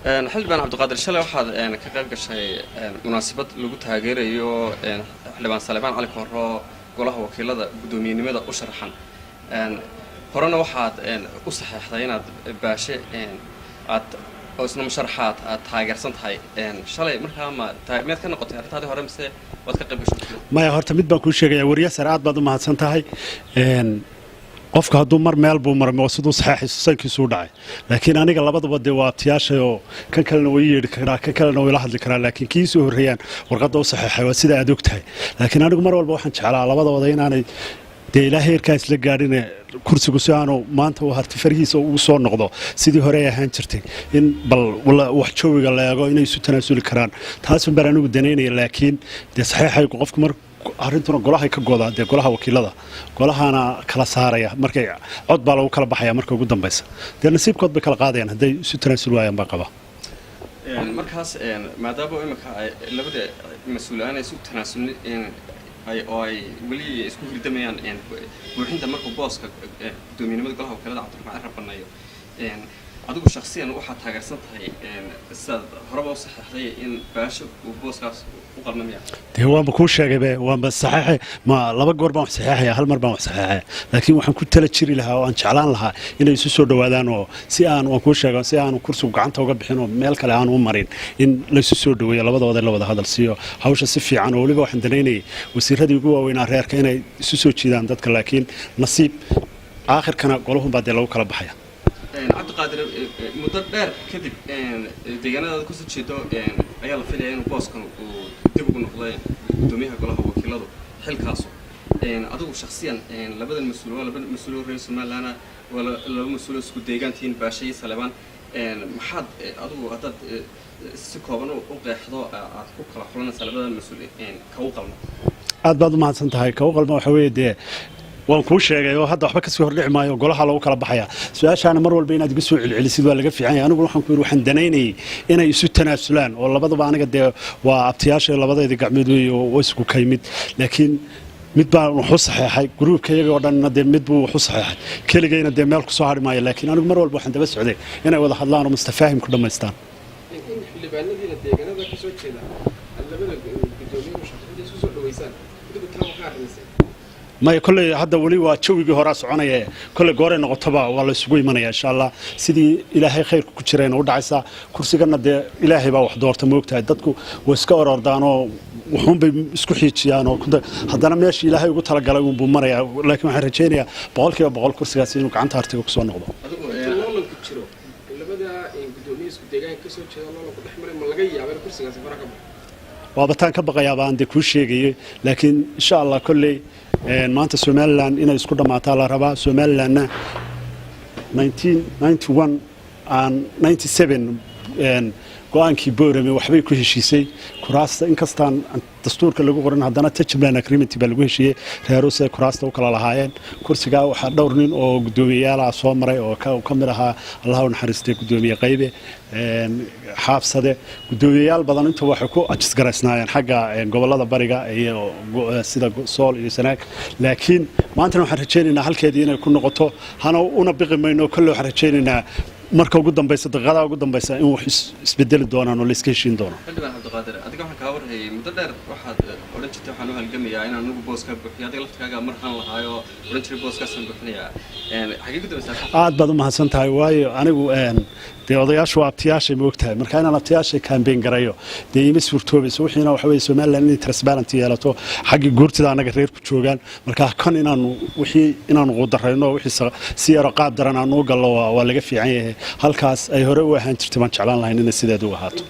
xildhibaan cabdiqaadir shalay waxaad ka qayb gashay munaasabad lagu taageerayo xildhibaan Saleebaan Cali Kooro golaha wakiilada gudoomiyenimada u sharaxan horena waxaad u saxeexday inaad baashe aad oo isna musharaxaad aad taageersan tahay shalay markaa ma taageerad ka noqotay arrintaadii hore mise waad ka qayb gashay maya horta mid baan kuu sheegayaa wariyasar aad baad u mahadsan tahay qofka hadduu mar meel buu maray siduu saxeexiisu sankiisu u dhacay laakiin aniga labadaba dee waa abtiyaashay oo kan kalena way yeedhi karaa kan kalena way la hadli karaa laakiin kii soo horreeyaan warqadda u saxeexay waa sida aad og tahay laakiin anigu mar walba waxaan jeclaa labadooda inaanay dee ilaa heerkaas la gaadhin kursigu si aanu maanta uu harti farihiisa ugu soo noqdo sidii hore ay ahaan jirtay in bal wax joogiga la eego inay isu tanaasuli karaan taasun baan anigu danaynaya laakiin dee saxeexaygu qofku mar arrintuna golahay ka godaa dee golaha wakiilada golahana kala saaraya markay cod baa lagu kala baxaya marka ugu dambaysa dee nasiibkood bay kala qaadayaan hadday isu tanaasul waayaan baa qaba markaas maadaama imika labada mas-uulaan ay isu tanaasulni oo ay weli isku hirdamayaan buuxinta markuu booska gudoomiyenimada golaha wakiilada cabdiraxmaan cirab banneeyo adigu shakhsiyan waxaad taageersan tahay sidaad horeba u saxeexday in baasho uu booskaas u qalmamaya dee waanba kuu sheegaybe waanba saxeexay ma laba goor baan wax saxeexaya hal mar baan wax saxeexaya laakiin waxaan ku tala jiri lahaa oo aan jeclaan lahaa inay isu soo dhowaadaan oo si aan waan kuu sheego si aanu kursigu gacanta uga bixin oo meel kale aanu u marin in laysu soo dhoweeyo labadooda la wada hadal siiyo hawsha si fiican oo weliba waxaan danaynayay wasiiradii ugu waaweynaa reerka inay isu soo jiidaan dadka laakiin nasiib aakhirkana golahunbaa dee lagu kala baxaya cabdiqaadir muddo dheer kadib deegaanadaada kusoo jeedo ayaa la filaya inuu booskan uu dib ugu noqday gudoomiyaha golaha wakiiladu xilkaasu adigu shakhsiyan labadan mas-uul waa laba mas-uul reer Somaliland waa laba mas-uul isku deegaantiin baashe iyo Saleebaan maxaad adigu haddaad si kooban u qeexdo aad ku kala xulanaysaa labadan mas-uul ka u qalmo aad baad u mahadsan tahay ka u qalmo waxa weeye dee waan kuu sheegay oo hadda waxba ka soo hordhici maayo golaha lagu kala baxaya su'aashaana mar walba inaad iga soo celcelisid waa laga fiican yahay anigu waxaan ku yiri waxaan danaynayay inay isu tanaasulaan oo labadaba aniga dee waa abtiyaasha labadeeda gacmood weey oo isku kaymid laakiin mid baa wuxuu saxeexay gruubkayga oo dhanna dee mid buu wuxuu saxeexay keligayna dee meel ku soo hadhi maayo laakiin anigu mar walba waxaan daba socday inay wada hadlaan oo mustafaahim ku dhamaystaan xildhibaanadiina deegaanada ka soo jeeda labada gudoomiye musharaxiinta isku soo dhaweysaan adigu taa waxaa arrinaysaa ما كل هذا ولي وشوي جهراس عناية كل جاري نقطبة والله سوي مني إن شاء الله سيدي إلهي خير كتيرين ودعسا كرسي قلنا ده إلهي بقى وحضور تموت هدتكو وسكار أردانو وهم بيسكحيت يعني وكده هذا أنا ماشي إلهي وقلت على جلهم بمرة لكن ما حرجيني بقول كده بقول كرسي قاسين وكان تارتي وكسون نقطة. الله كتيرو اللي بدأ قدوميس كديجان كسر شيء الله كده حمر ملقي يعمل كرسي قاسين بركة. وابتان كبقى يا عندك كل شيء لكن إن شاء الله كل maanta Somaliland inay isku dhamaataa la rabaa Somaliland 1991 and 97 go'aankii Boorame waxbay ku heshiisay kuraasta inkastaan dastuurka lagu qoran haddana Touchland Agreement baa lagu heshiiyay reerose kuraasta u kala lahaayeen kursiga waxa dhowr nin oo gudoomiyayaal soo maray oo ka mid ahaa Allah u naxariistay gudoomiye qaybe xaafsade gudoomiyayaal badan inta waxay ku ajisgaraysnaayeen xagga gobolada bariga iyo sida Sool iyo Sanaag laakiin maanta waxaan rajaynaynaa halkeedii inay ku noqoto hana una biqimayno kullu waxaan rajaynaynaa marka ugu dambaysa daqiiqada ugu dambaysa in wax isbedeli doonaan oo la iska heshiin doono xildhibaan cabdiqaadir adiga waxaan ka warhayay muddo dheer waxaad oran jirtay waxaan u halgamayaa inaan ugu booska buuxiyo adiga laftigaaga mar han lahaayo oran jiray booskaasaan buuxinayaa xagee ku dambaysaa aad baad u mahadsan tahay waayo anigu dee odayaashu waa abtiyaashay ma ogtahay marka inaan abtiyaashay kaambeyn garayo dee ima suurtoobayso wixiina waxa weeye Somaliland inay transparent yeelato xagga guurtida anaga reer ku joogaan marka kan inaanu qudarayno wixii si yar qaab daran aanu gallo waa laga fiican yahay halkaas ay hore u ahaan jirtay man jeclaan lahayn in sideed u ahaato